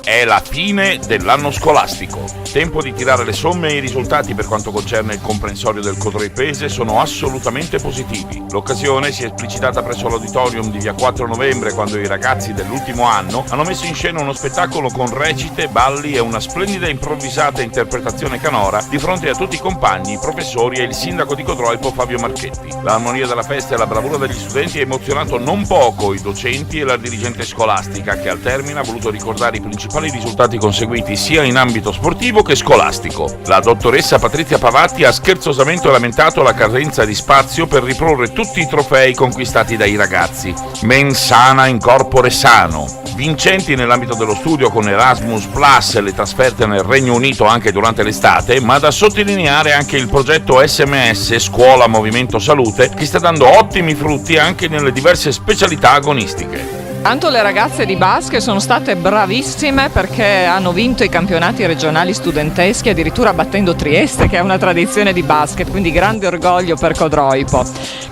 È la fine dell'anno scolastico. Tempo di tirare le somme e i risultati per quanto concerne il comprensorio del Codroipese sono assolutamente positivi. L'occasione si è esplicitata presso l'auditorium di via 4 novembre quando i ragazzi dell'ultimo anno hanno messo in scena uno spettacolo con recite, balli e una splendida improvvisata interpretazione canora di fronte a tutti i compagni, i professori e il sindaco di Codroipo Fabio Marchetti. L'armonia della festa e la bravura degli studenti ha emozionato non poco i docenti e la dirigente scolastica che al termine ha voluto ricordare i principali risultati conseguiti sia in ambito sportivo che scolastico. La dottoressa Patrizia Pavatti ha scherzosamente lamentato la carenza di spazio per riproporre tutti i trofei conquistati dai ragazzi. Mens sana in corpore sano. Vincenti nell'ambito dello studio con Erasmus Plus e le trasferte nel Regno Unito anche durante l'estate, ma da sottolineare anche il progetto SMS Scuola Movimento Salute che sta dando ottimi frutti anche nelle diverse specialità agonistiche. Tanto le ragazze di basket sono state bravissime perché hanno vinto i campionati regionali studenteschi, addirittura battendo Trieste, che è una tradizione di basket, quindi grande orgoglio per Codroipo.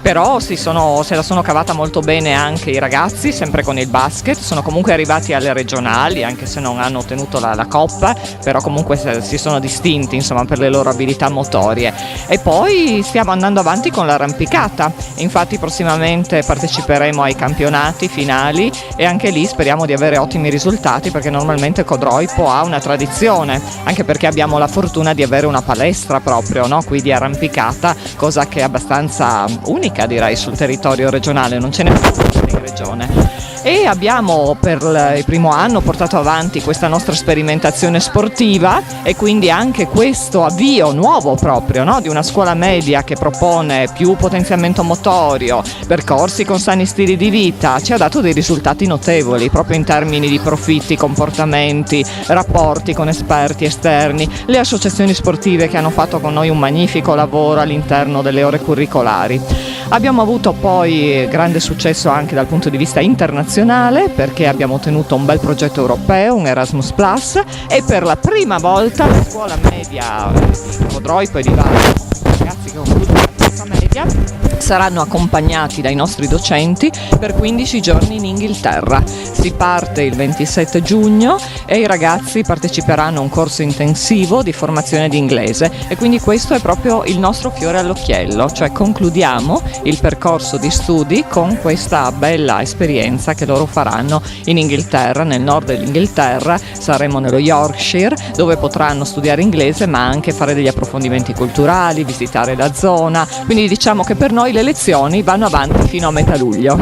Però se la sono cavata molto bene anche i ragazzi, sempre con il basket, sono comunque arrivati alle regionali, anche se non hanno ottenuto la coppa, però comunque si sono distinti, insomma, per le loro abilità motorie. E poi stiamo andando avanti con l'arrampicata, infatti prossimamente parteciperemo ai campionati finali e anche lì speriamo di avere ottimi risultati perché normalmente Codroipo ha una tradizione, anche perché abbiamo la fortuna di avere una palestra proprio, no? Qui di arrampicata, cosa che è abbastanza unica direi sul territorio regionale, non ce n'è più in regione. E abbiamo per il primo anno portato avanti questa nostra sperimentazione sportiva e quindi anche questo avvio nuovo proprio, no? Di una scuola media che propone più potenziamento motorio, percorsi con sani stili di vita, ci ha dato dei risultati notevoli proprio in termini di profitti, comportamenti, rapporti con esperti esterni, le associazioni sportive che hanno fatto con noi un magnifico lavoro all'interno delle ore curricolari. Abbiamo avuto poi grande successo anche dal punto di vista internazionale perché abbiamo ottenuto un bel progetto europeo, un Erasmus Plus, e per la prima volta la scuola media di Codroipo e di Varano, ragazzi che concludono la terza media, saranno accompagnati dai nostri docenti per 15 giorni in Inghilterra. Si parte il 27 giugno e i ragazzi parteciperanno a un corso intensivo di formazione di inglese e quindi questo è proprio il nostro fiore all'occhiello, cioè concludiamo il percorso di studi con questa bella esperienza che loro faranno in Inghilterra, nel nord dell'Inghilterra. Saremo nello Yorkshire dove potranno studiare inglese ma anche fare degli approfondimenti culturali, visitare la zona, quindi diciamo che per noi le lezioni vanno avanti fino a metà luglio.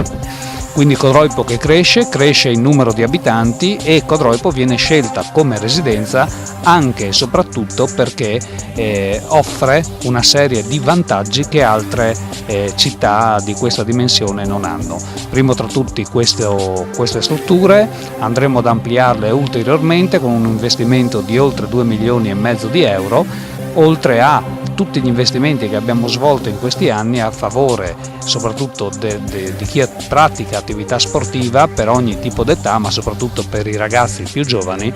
Quindi Codroipo che cresce in numero di abitanti e Codroipo viene scelta come residenza anche e soprattutto perché offre una serie di vantaggi che altre città di questa dimensione non hanno. Primo tra tutti queste strutture, andremo ad ampliarle ulteriormente con un investimento di oltre 2,5 milioni di euro, oltre a tutti gli investimenti che abbiamo svolto in questi anni a favore soprattutto di chi pratica attività sportiva per ogni tipo d'età, ma soprattutto per i ragazzi più giovani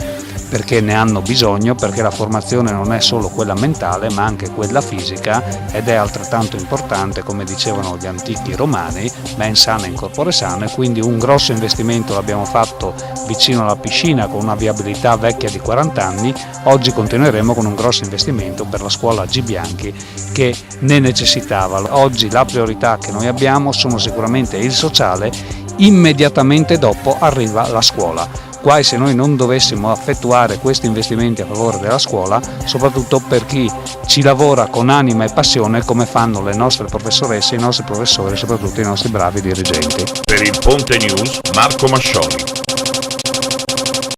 perché ne hanno bisogno, perché la formazione non è solo quella mentale ma anche quella fisica ed è altrettanto importante, come dicevano gli antichi romani, mens sana in corpore sano, e quindi un grosso investimento l'abbiamo fatto vicino alla piscina con una viabilità vecchia di 40 anni, oggi continueremo con un grosso investimento per la scuola G. Bianchi che ne necessitava. Oggi la priorità che noi abbiamo sono sicuramente il sociale, immediatamente dopo arriva la scuola. Guai se noi non dovessimo effettuare questi investimenti a favore della scuola, soprattutto per chi ci lavora con anima e passione come fanno le nostre professoresse, i nostri professori e soprattutto i nostri bravi dirigenti. Per il Ponte News, Marco Mascioli.